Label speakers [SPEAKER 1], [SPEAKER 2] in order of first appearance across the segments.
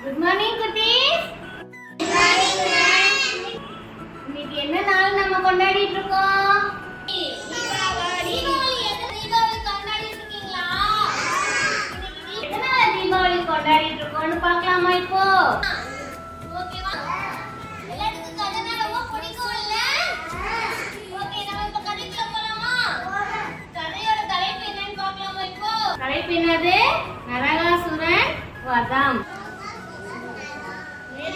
[SPEAKER 1] Good morning குட்டீஸ். இன்னைக்கு என்ன நாள் நம்ம கொண்டாடிட்டு இருக்கோம்? தீபாவளி. தீபாவளி கொண்டாடிட்டு இருக்கீங்களா? எதனால தீபாவளி கொண்டாடிட்டு இருக்கோம்னு பார்க்கலாமா இப்போ? ஓகேவா? எல்லாத்துக்கும் கதைனா ரொம்ப பிடிக்கும்ல? ஓகே, நம்ம இப்ப கதைக்குள்ள போலாமா? கதையோட தலைப்பு என்னன்னு பார்க்கலாமா இப்போ? தலைப்பு என்னது? நரகாசுரன் வதம்.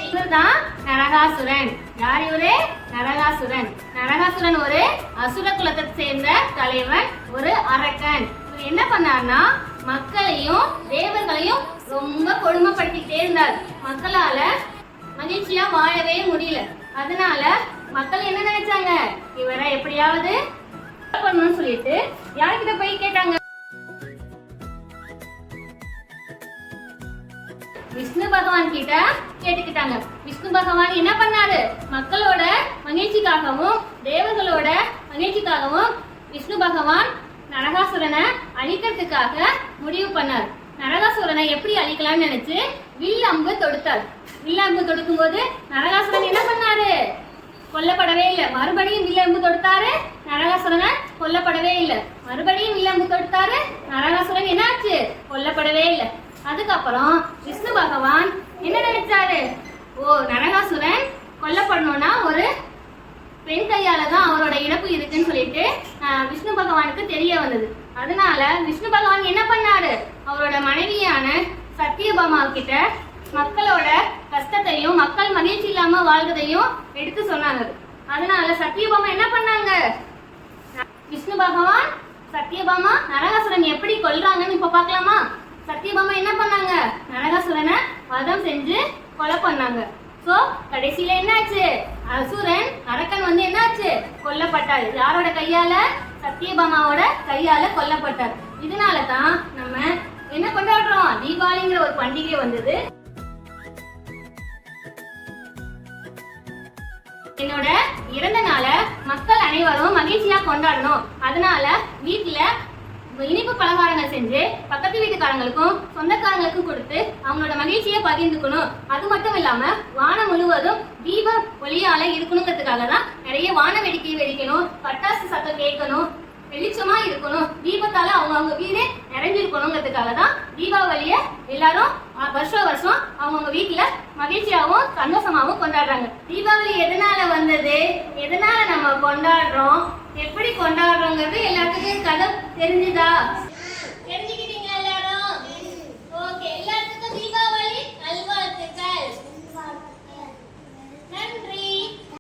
[SPEAKER 1] இவர்தான் நரகாசுரன். யார் இவரு? நரகாசுரன். நரகாசுரன் ஒரு அசுர குலத்தை சேர்ந்த தலைவன், ஒரு அரக்கன். இவர் என்ன பண்ணார்னா மக்களையும் தேவர்களையும் ரொம்ப கொடுமைப்படுத்திட்டே இருந்தார். மக்களால மகிழ்ச்சியா வாழவே முடியல. அதனால மக்கள் என்ன நினைச்சாங்க, இவரை எப்படியாவது பண்ணணும்னு சொல்லிட்டு யார்கிட்ட போய் கேட்டாங்க? விஷ்ணு பகவான் கிட்ட கேட்டுக்கிட்டாங்க. விஷ்ணு பகவான் என்ன பண்ணாரு? மக்களோட மகிழ்ச்சிக்காகவும் தேவர்களோட மகிழ்ச்சிக்காகவும் விஷ்ணு பகவான் நரகாசுரனை அழிக்கிறதுக்காக முடிவு பண்ணார். நரகாசுரனை எப்படி அழிக்கலாம்னு நினைச்சு வில் அம்பு தொடுத்தார். வில் அம்பு தொடுக்கும் போது நரகாசுரன் என்ன பண்ணாரு? கொல்லப்படவே இல்லை. மறுபடியும் வில்லம்பு தொடுத்தாரு, நரகாசுரனை கொல்லப்படவே இல்லை. மறுபடியும் வில்லம்பு தொடுத்தாரு, நரகாசுரன் என்னாச்சு? கொல்லப்படவே இல்லை. அதுக்கப்புறம் விஷ்ணு பகவான் என்ன நினைச்சாரு? நரகாசுரன் கொல்லப்படணும்னா ஒரு பெண் கையால தான் அவரோட இறப்பு இருக்குன்னு சொல்லிட்டு விஷ்ணு பகவானுக்கு தெரிய வந்தது. அதனால விஷ்ணு பகவான் என்ன பண்ணாரு? அவரோட மனைவியான சத்தியபாமா கிட்ட மக்களோட கஷ்டத்தையும் மக்கள் மகிழ்ச்சி இல்லாம வாழ்றதையும் எடுத்து சொன்னாங்க. அதனால சத்தியபாமா என்ன பண்ணாங்க? விஷ்ணு பகவான் சத்தியபாமா நரகாசுரன் எப்படி கொல்றாங்கன்னு இப்ப பார்க்கலாமா? சத்தியபாமா என்ன பண்ணாங்க? நரகாசுரனை வதம் செஞ்சு கொலை பண்ணாங்க. சோ கடைசியில என்னாச்சு? அசுரன் அரக்கன் என்னாச்சு? கொல்லப்பட்டார். யாரோட கையால? சத்தியபாமாவோட கையால கொல்லப்பட்டார். இதனாலதான் நம்ம என்ன கொண்டாடுறோம்? தீபாவளிங்கிற ஒரு பண்டிகை வந்தது. என்னோட இறந்த நாளை மக்கள் அனைவரும் மகிழ்ச்சியா கொண்டாடணும். அதனால வீட்டுல இனிப்பு பலகாரங்கள் செஞ்சு பக்கத்து வீட்டுக்காரங்களுக்கும் சொந்தக்காரங்களுக்கும் கொடுத்து அவங்களோட மகிழ்ச்சியை பகிர்ந்துக்கணும். அது மட்டும் இல்லாம வானம் முழுவதும் தீப ஒளியால இருக்கணுங்கிறதுக்காக தான் நிறைய வான வேடிக்கை வெடிக்கணும், பட்டாசு சத்தம் கேட்கணும், வெளிச்சமா இருக்கணும், தீபத்தால அவங்க வீடே நிறைஞ்சிருக்கணுங்கிறதுக்காக தான் தீபாவளிய எல்லாரும் வருஷம் அவங்க வீட்டுல மகிழ்ச்சியாவும் சந்தோஷமாவும் கொண்டாடுறாங்க. தீபாவளி எதனால வந்தது, எதனால நம்ம கொண்டாடுறோம், எப்படி கொண்டாடுறோங்கிறது எல்லாத்துக்கும் கதை தெரிஞ்சுதா? தெரிஞ்சுக்கிட்டீங்களா?